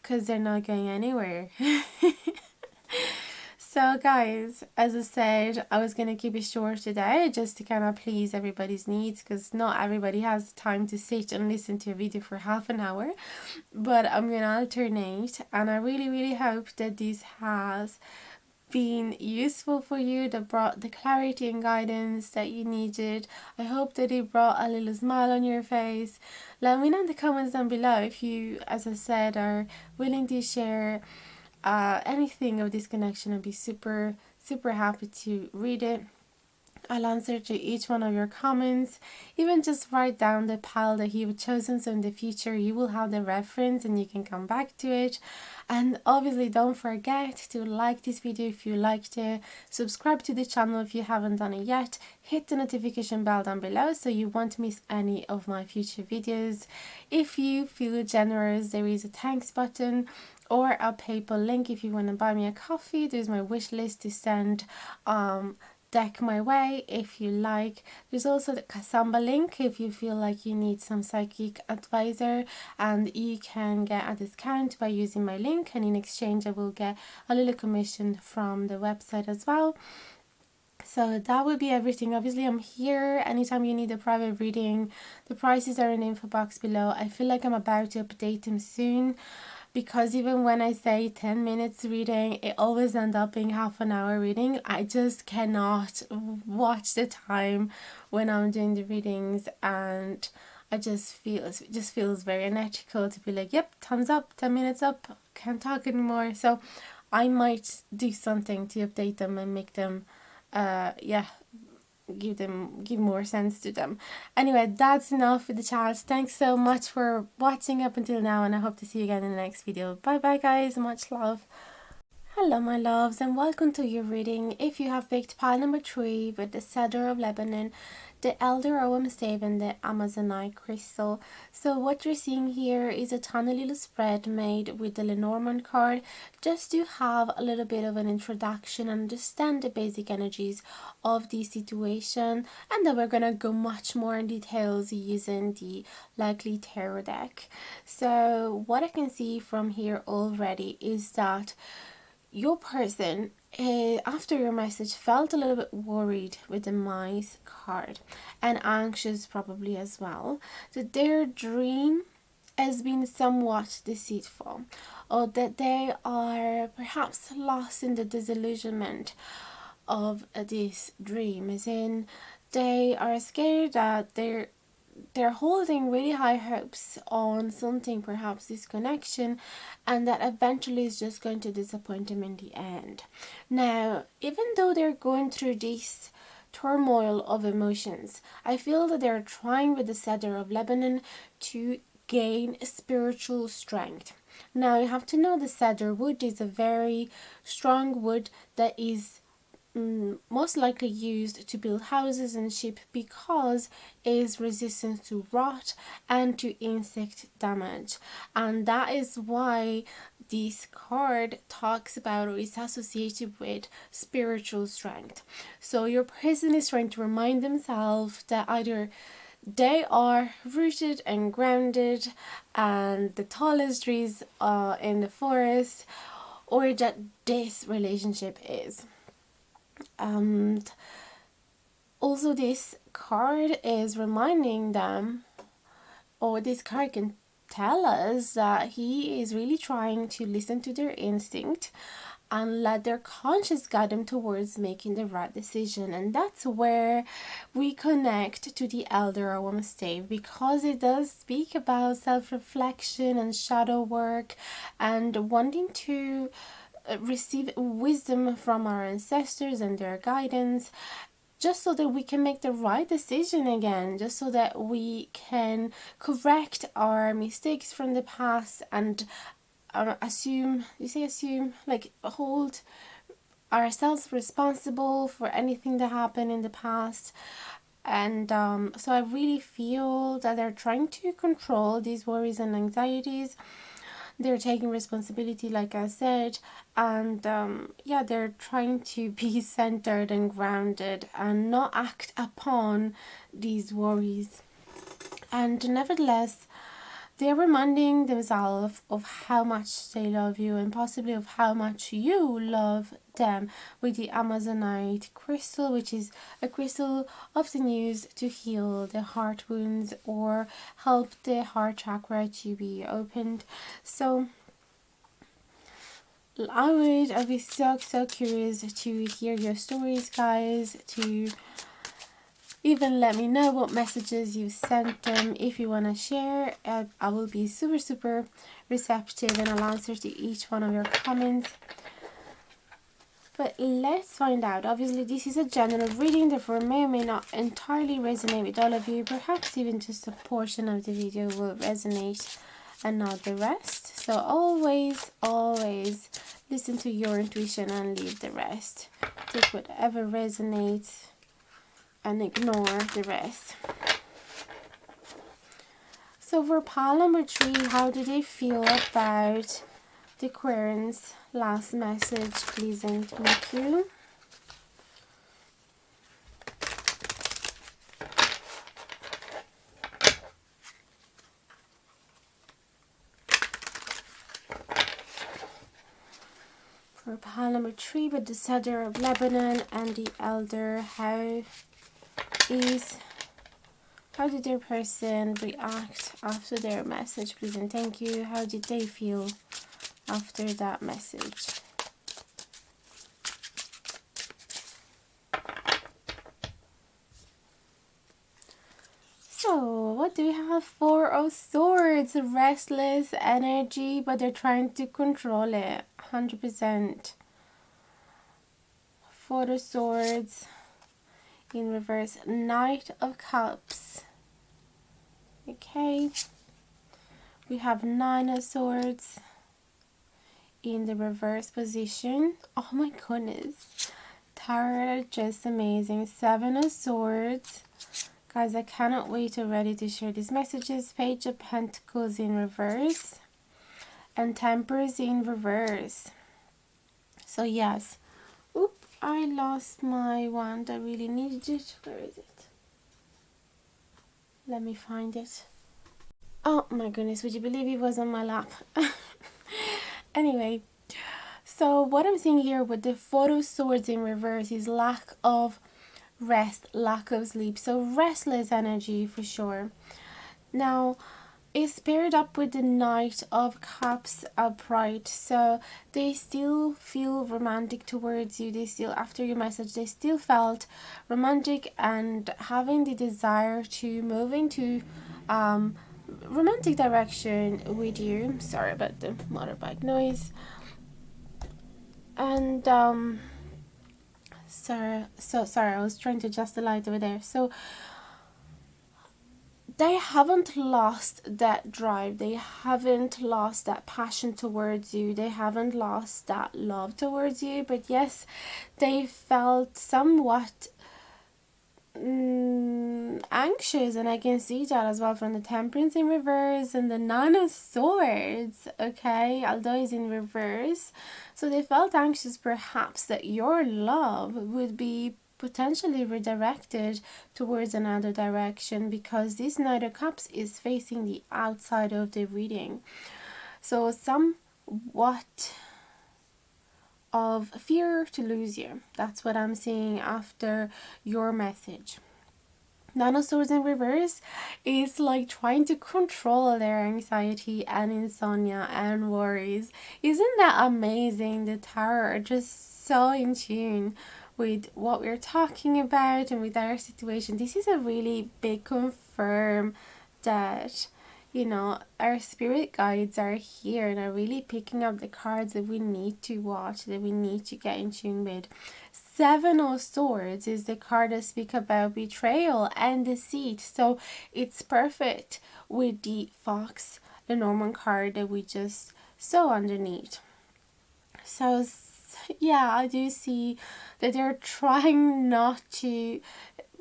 because they're not going anywhere. So guys, as I said, I was gonna keep it short today just to kind of please everybody's needs, because not everybody has time to sit and listen to a video for half an hour, but I'm gonna alternate, and I really hope that this has been useful for you, that brought the clarity and guidance that you needed. I hope that it brought a little smile on your face. Let me know in the comments down below if you, as I said, are willing to share anything of this connection. I'd be super happy to read it. I'll answer to each one of your comments. Even just write down the pile that you've chosen, so in the future you will have the reference and you can come back to it. And obviously don't forget to like this video if you liked it, subscribe to the channel if you haven't done it yet, hit the notification bell down below so you won't miss any of my future videos. If you feel generous, there is a thanks button or a PayPal link if you want to buy me a coffee. There's my wish list to send deck my way if you like. There's also the Kasamba link if you feel like you need some psychic advisor, and you can get a discount by using my link, and in exchange I will get a little commission from the website as well. So that would be everything. Obviously I'm here anytime you need a private reading. The prices are in the info box below. I feel like I'm about to update them soon, because even when I say 10 minutes reading, it always ends up being half an hour reading. I just cannot watch the time when I'm doing the readings, and I just feel it just feels very unethical to be like, yep, thumbs up, 10 minutes up, can't talk anymore. So I might do something to update them and make them give more sense to them. Anyway, that's enough for the chat. Thanks so much for watching up until now, and I hope to see you again in the next video. Bye bye guys, much love. Hello my loves, and welcome to your reading. If you have picked pile number 3 with the Cedar of Lebanon, the Elder Ogham Stave, and the Amazonite Crystal. So what you're seeing here is a tiny little spread made with the Lenormand card, just to have a little bit of an introduction and understand the basic energies of the situation, and then we're gonna go much more in details using the Likely Tarot deck. So what I can see from here already is that your person, after your message, felt a little bit worried with the Mice card, and anxious probably as well, that their dream has been somewhat deceitful, or that they are perhaps lost in the disillusionment of this dream, as in they are scared that they're holding really high hopes on something, perhaps this connection, and that eventually is just going to disappoint them in the end. Now, even though they're going through this turmoil of emotions, I feel that they're trying with the Cedar of Lebanon to gain spiritual strength. Now, you have to know the cedar wood is a very strong wood that is most likely used to build houses and ship, because it is resistant to rot and to insect damage, and that is why this card talks about or is associated with spiritual strength. So your person is trying to remind themselves that either they are rooted and grounded and the tallest trees in the forest, or that this relationship is. And also this card is reminding them, or this card can tell us, that he is really trying to listen to their instinct and let their conscience guide them towards making the right decision. And that's where we connect to the Elder Ogham Stave, because it does speak about self-reflection and shadow work and wanting to receive wisdom from our ancestors and their guidance, just so that we can make the right decision again, just so that we can correct our mistakes from the past and hold ourselves responsible for anything that happened in the past. And so I really feel that they're trying to control these worries and anxieties. they're taking responsibility, like I said, and yeah, they're trying to be centered and grounded and not act upon these worries. And nevertheless, they're reminding themselves of how much they love you and possibly of how much you love them with the Amazonite crystal, which is a crystal often used to heal the heart wounds or help the heart chakra to be opened. So I'd be so curious to hear your stories, guys, to even let me know what messages you sent them. If you want to share, I will be super receptive and I'll answer to each one of your comments. But let's find out. Obviously, this is a general reading, therefore may or may not entirely resonate with all of you. Perhaps even just a portion of the video will resonate and not the rest. So always listen to your intuition and leave the rest. Take whatever resonates and ignore the rest. So for pile number 3, how do they feel about the Aquarians' last message, please and thank you. For pile number 3, with the Cedar of Lebanon and the Elder, how did their person react after their message, please and thank you? How did they feel after that message? So what do we have? 4 of Swords, restless energy, but they're trying to control it 100%. 4 of Swords in reverse, Knight of Cups. Okay, we have 9 of Swords in the reverse position. Oh my goodness, tarot are just amazing. 7 of Swords. Guys, I cannot wait already to share these messages. Page of Pentacles in reverse and Temperance in reverse. So yes, oop, I lost my wand. I really needed it. Where is it? Let me find it. Oh my goodness, would you believe it was on my lap? Anyway, so what I'm seeing here with the 4 of Swords in reverse is lack of rest, lack of sleep, so restless energy for sure. Now it's paired up with the Knight of Cups upright, so they still feel romantic towards you. They still, after your message, they still felt romantic and having the desire to move into romantic direction with you. Sorry about the motorbike noise. And sorry, I was trying to adjust the light over there. So they haven't lost that drive, they haven't lost that passion towards you, they haven't lost that love towards you, but yes, they felt somewhat anxious, and I can see that as well from the Temperance in reverse and the Nine of Swords, okay, although it's in reverse. So they felt anxious perhaps that your love would be potentially redirected towards another direction, because this Knight of Cups is facing the outside of the reading. So somewhat of fear to lose you. That's what I'm seeing after your message. Nine of Swords in reverse is like trying to control their anxiety and insomnia and worries. Isn't that amazing? The tarot are just so in tune with what we're talking about and with our situation. This is a really big confirm that, you know, our spirit guides are here and are really picking up the cards that we need to watch, that we need to get in tune with. 7 of Swords is the card that speaks about betrayal and deceit. So it's perfect with the Fox, the Norman card that we just saw underneath. So yeah, I do see that they're trying not to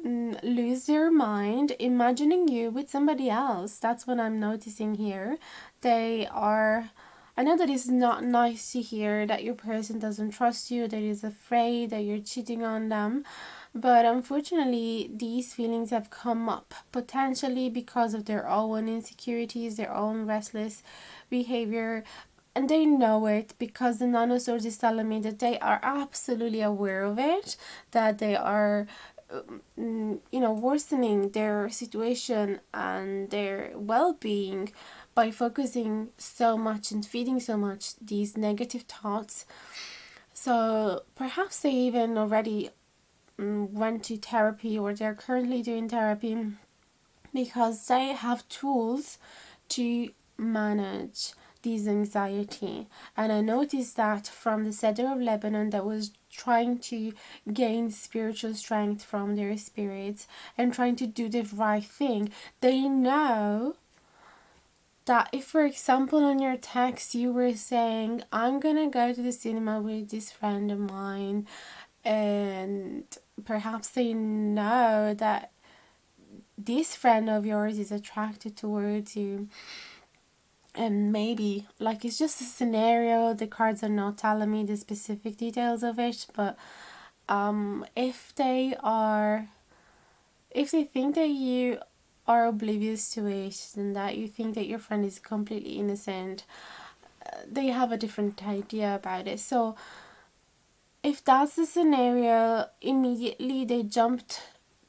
lose their mind, imagining you with somebody else. That's what I'm noticing here. They are, I know that it's not nice to hear that your person doesn't trust you, that is afraid that you're cheating on them. But unfortunately, these feelings have come up potentially because of their own insecurities, their own restless behavior. And they know it because the nano source is telling me that they are absolutely aware of it, that they are worsening their situation and their well-being by focusing so much and feeding so much these negative thoughts. So perhaps they even already went to therapy, or they're currently doing therapy, because they have tools to manage this anxiety. And I noticed that from the Cedar of Lebanon that was trying to gain spiritual strength from their spirits and trying to do the right thing. They know that if, for example, on your text you were saying, I'm gonna go to the cinema with this friend of mine, and perhaps they know that this friend of yours is attracted towards you, and maybe, like, it's just a scenario, the cards are not telling me the specific details of it, but if they think that you are oblivious to it, and that you think that your friend is completely innocent, they have a different idea about it. So if that's the scenario, immediately they jumped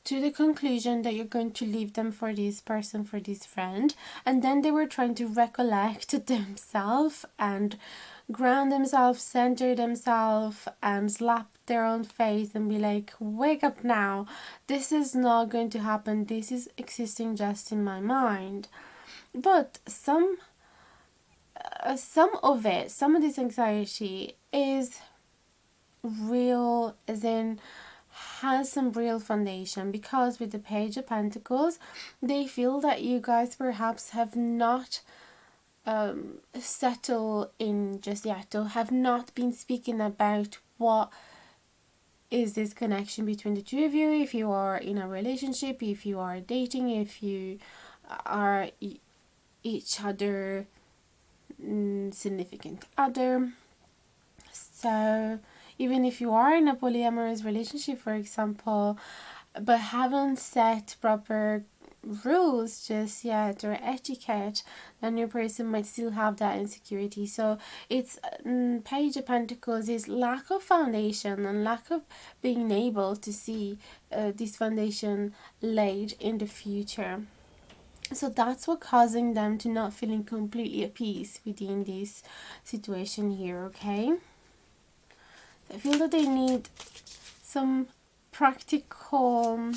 to the conclusion that you're going to leave them for this person, for this friend, and then they were trying to recollect themselves and ground themselves, center themselves, and slap their own face and be like, wake up now, this is not going to happen, this is existing just in my mind. But some of this anxiety is real, as in has some real foundation, because with the Page of Pentacles, they feel that you guys perhaps have not settled in just yet, or have not been speaking about what is this connection between the two of you, if you are in a relationship, if you are dating, if you are each other significant other. So even if you are in a polyamorous relationship, for example, but haven't set proper rules just yet, or etiquette, then your person might still have that insecurity. So it's Page of Pentacles is lack of foundation and lack of being able to see this foundation laid in the future. So that's what causing them to not feeling completely at peace within this situation here, okay? I feel that they need some practical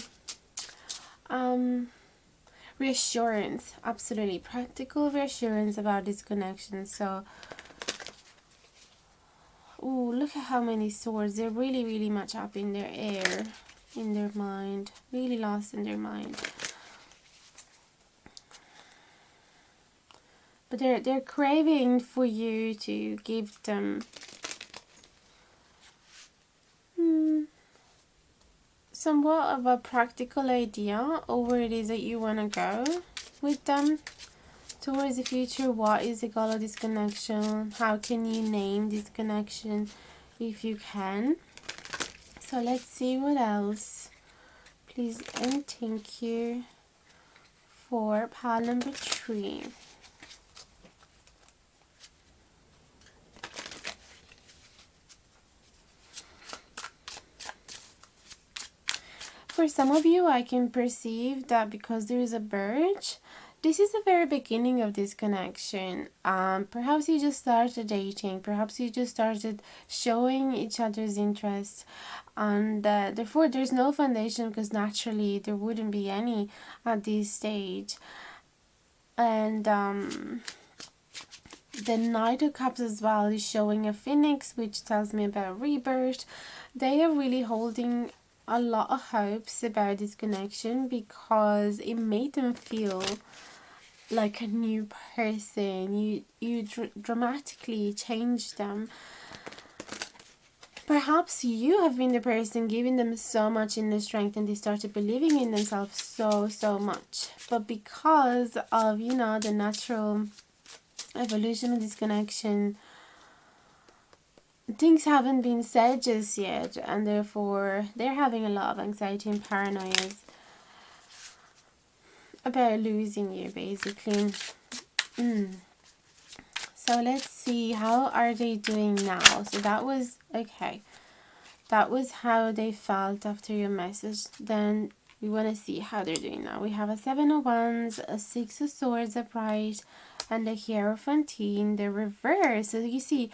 reassurance, absolutely practical reassurance about this connection. So, oh, look at how many swords. They're really, really much up in their air, in their mind, really lost in their mind. But they're craving for you to give them somewhat of a practical idea of where it is that you want to go with them towards the future. What is the goal of this connection? How can you name this connection if you can? So let's see what else. Please and thank you for pile number 3. For some of you, I can perceive that because there is a bird, this is the very beginning of this connection. Perhaps you just started dating, perhaps you just started showing each other's interest, and therefore there's no foundation, because naturally there wouldn't be any at this stage. And the Knight of Cups as well is showing a phoenix, which tells me about rebirth. They are really holding a lot of hopes about this connection, because it made them feel like a new person. You dramatically changed them. Perhaps you have been the person giving them so much inner strength, and they started believing in themselves so much. But because of, the natural evolution of this connection, things haven't been said just yet, and therefore they're having a lot of anxiety and paranoias about losing you, basically. So let's see, how are they doing now? So that was okay. That was how they felt after your message. Then we want to see how they're doing now. We have a 7 of Wands, a 6 of Swords upright, and a Hierophant in the reverse. So you see,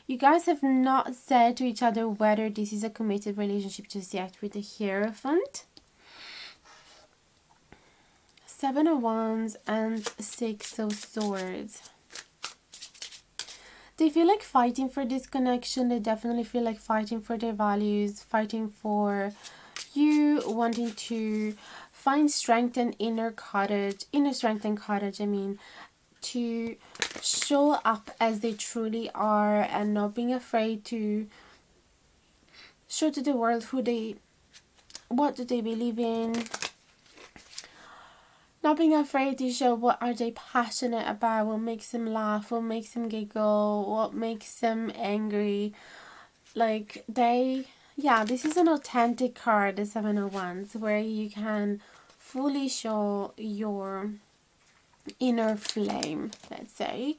you guys have not said to each other whether this is a committed relationship just yet with the Hierophant. 7 of Wands and 6 of Swords. They feel like fighting for this connection. They definitely feel like fighting for their values, fighting for you, wanting to find strength and inner strength and courage, to show up as they truly are and not being afraid to show to the world what do they believe in. Not being afraid to show what are they passionate about, what makes them laugh, what makes them giggle, what makes them angry. Like this is an authentic card, the 7 of Wands, where you can fully show your inner flame, let's say.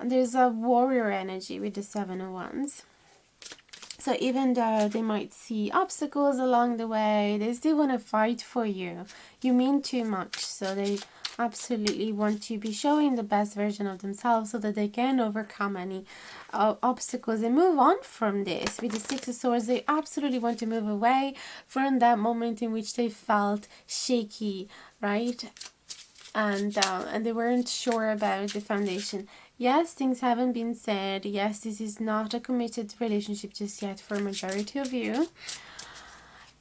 And there's a warrior energy with the 7 of Wands. So even though they might see obstacles along the way, they still want to fight for you. You mean too much, so they absolutely want to be showing the best version of themselves so that they can overcome any obstacles and move on from this. With the 6 of Swords, they absolutely want to move away from that moment in which they felt shaky, right? And they weren't sure about the foundation. Yes, things haven't been said. Yes, this is not a committed relationship just yet for a majority of you.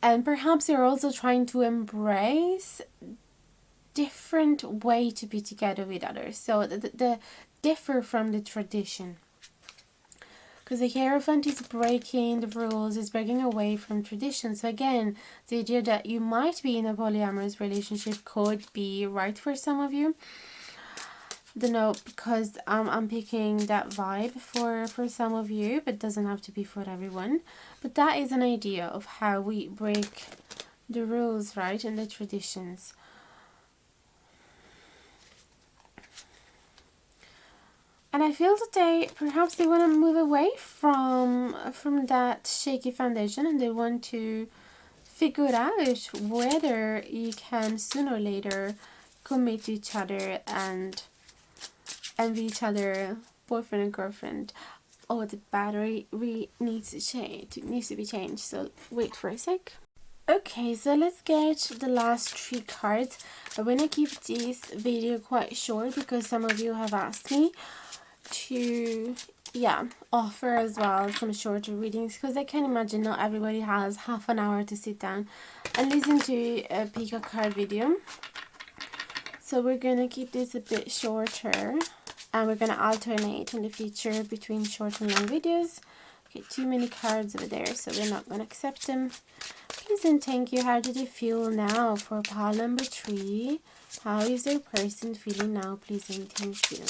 And perhaps you're also trying to embrace different way to be together with others. So the differ from the tradition. Because the Hierophant is breaking the rules, is breaking away from tradition. So again, the idea that you might be in a polyamorous relationship could be right for some of you. Don't know, because I'm picking that vibe for some of you, but doesn't have to be for everyone. But that is an idea of how we break the rules, right, and the traditions. And I feel that perhaps they want to move away from that shaky foundation, and they want to figure out whether you can sooner or later commit to each other and be each other boyfriend and girlfriend. Oh, the battery needs to be changed, so wait for a sec. Okay, so let's get the last 3 cards. I'm gonna keep this video quite short because some of you have asked me to offer as well some shorter readings, because I can imagine not everybody has half an hour to sit down and listen to a pick a card video. So we're gonna keep this a bit shorter, and we're gonna alternate in the future between short and long videos. Okay, too many cards over there, so we're not gonna accept them. Please and thank you. How did you feel now for pile number 3? How is your person feeling now? Please and thank you.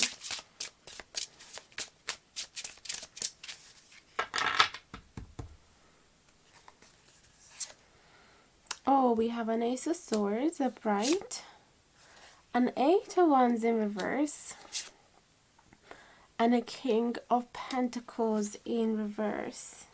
Oh, we have an Ace of Swords upright, an 8 of Wands in reverse, and a King of Pentacles in reverse.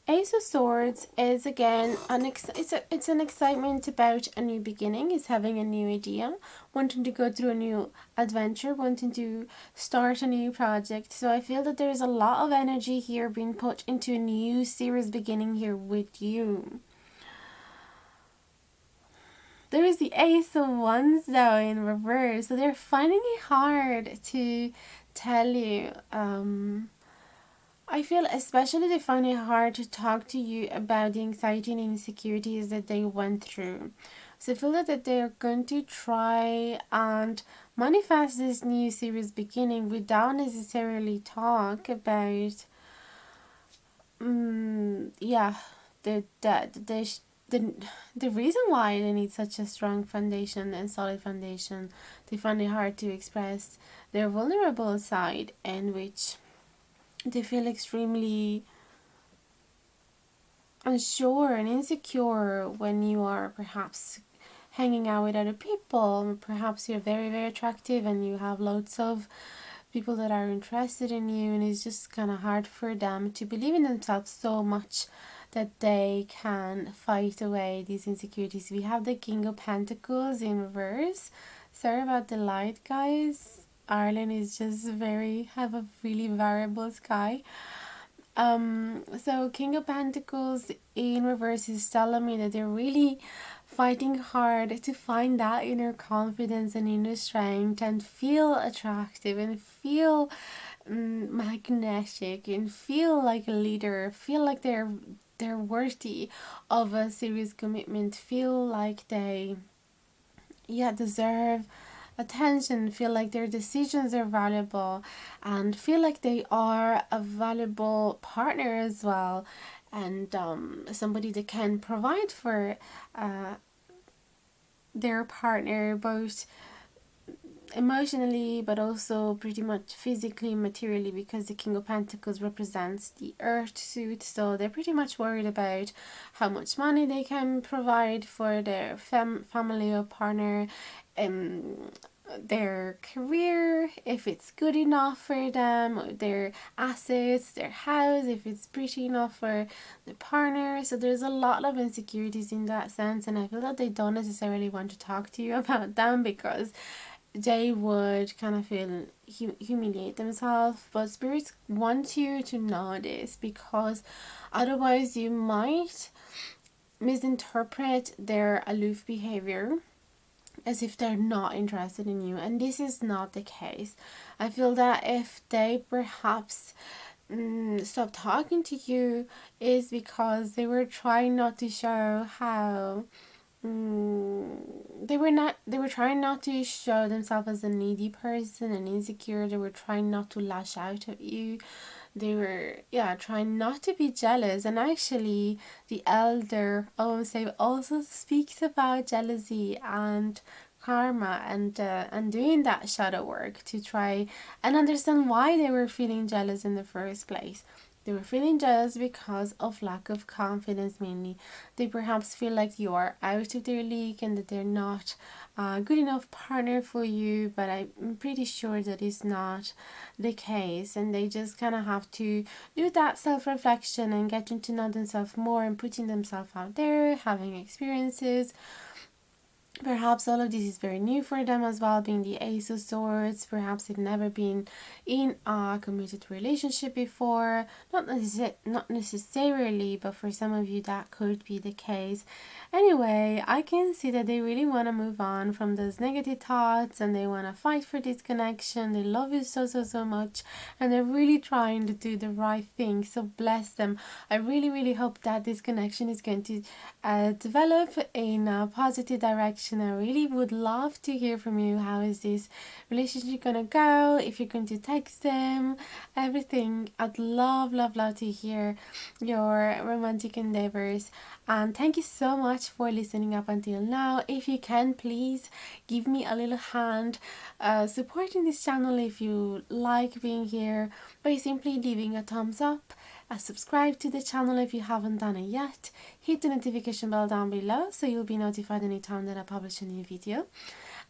Ace of Swords is again it's an excitement about a new beginning. It's having a new idea, wanting to go through a new adventure, wanting to start a new project. So I feel that there's a lot of energy here being put into a new serious beginning here with you. There is the Ace of Wands though in reverse, so they're finding it hard to tell you. I feel especially they find it hard to talk to you about the anxiety and insecurities that they went through. So I feel that they're going to try and manifest this new serious beginning without necessarily talk about the the the reason why they need such a strong foundation and solid foundation, they find it hard to express their vulnerable side, in which they feel extremely unsure and insecure when you are perhaps hanging out with other people. Perhaps you're very, very attractive and you have loads of people that are interested in you, and it's just kind of hard for them to believe in themselves so much that they can fight away these insecurities. We have the King of Pentacles in reverse. Sorry about the light, guys. Ireland is just have a really variable sky. So King of Pentacles in reverse is telling me that they're really fighting hard to find that inner confidence and inner strength and feel attractive and feel magnetic and feel like a leader, feel like they're worthy of a serious commitment, feel like they deserve attention, feel like their decisions are valuable, and feel like they are a valuable partner as well, and somebody that can provide for their partner, both emotionally but also pretty much physically, materially, because the King of Pentacles represents the earth suit. So they're pretty much worried about how much money they can provide for their family or partner, their career, if it's good enough for them, or their assets, their house, if it's pretty enough for the partner. So there's a lot of insecurities in that sense, and I feel that they don't necessarily want to talk to you about them because they would kind of feel humiliate themselves. But spirits want you to know this, because otherwise you might misinterpret their aloof behavior as if they're not interested in you, and this is not the case. I feel that if they perhaps stop talking to you is because they were trying not to show how they were trying not to show themselves as a needy person and insecure. They were trying not to lash out at you. They were trying not to be jealous. And actually the elder also speaks about jealousy and karma, and doing that shadow work to try and understand why they were feeling jealous in the first place. They were feeling jealous because of lack of confidence mainly. They perhaps feel like you are out of their league and that they're not a good enough partner for you, but I'm pretty sure that is not the case, and they just kind of have to do that self-reflection and getting to know themselves more and putting themselves out there, having experiences. Perhaps all of this is very new for them as well, being the Ace of Swords. Perhaps they've never been in a committed relationship before. Not necessarily, but for some of you that could be the case. Anyway, I can see that they really want to move on from those negative thoughts, and they want to fight for this connection. They love you so, so, so much, and they're really trying to do the right thing. So bless them. I really, really hope that this connection is going to develop in a positive direction. I really would love to hear from you. How is this relationship gonna go? If you're going to text them, everything. I'd love to hear your romantic endeavors. And thank you so much for listening up until now. If you can, please give me a little hand supporting this channel if you like being here by simply leaving a thumbs up. Subscribe to the channel if you haven't done it yet. Hit the notification bell down below so you'll be notified anytime that I publish a new video.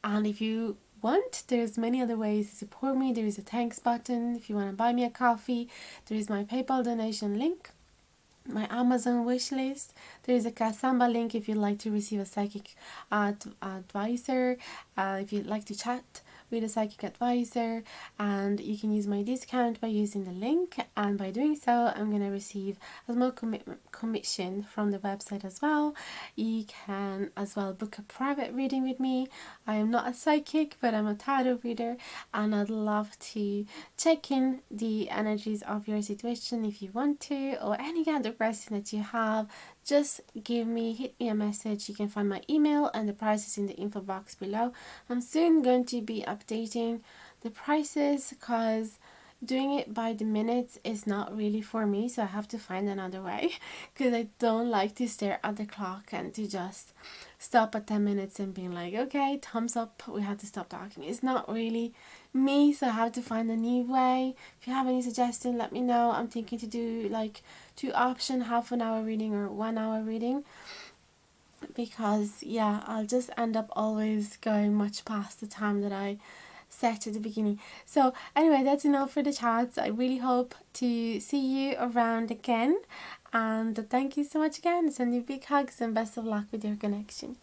And if you want, there's many other ways to support me. There is a thanks button if you want to buy me a coffee. There is my PayPal donation link, my Amazon wish list. There is a Kasamba link if you'd like to receive a psychic advisor, if you'd like to chat with a psychic advisor, and you can use my discount by using the link, and by doing so I'm going to receive a small commission from the website as well. You can as well book a private reading with me. I am not a psychic, but I'm a tarot reader, and I'd love to check in the energies of your situation if you want to, or any other question that you have. Just hit me a message. You can find my email and the prices in the info box below. I'm soon going to be updating the prices because doing it by the minutes is not really for me, so I have to find another way because I don't like to stare at the clock and to just stop at 10 minutes and being like, okay, thumbs up, we have to stop talking. It's not really me, so I have to find a new way. If you have any suggestion, let me know. I'm thinking to do like 2 option, half an hour reading or 1 hour reading, because yeah, I'll just end up always going much past the time that I set at the beginning. So anyway, that's enough for the chats. I really hope to see you around again, and thank you so much again. Send you big hugs and best of luck with your connection.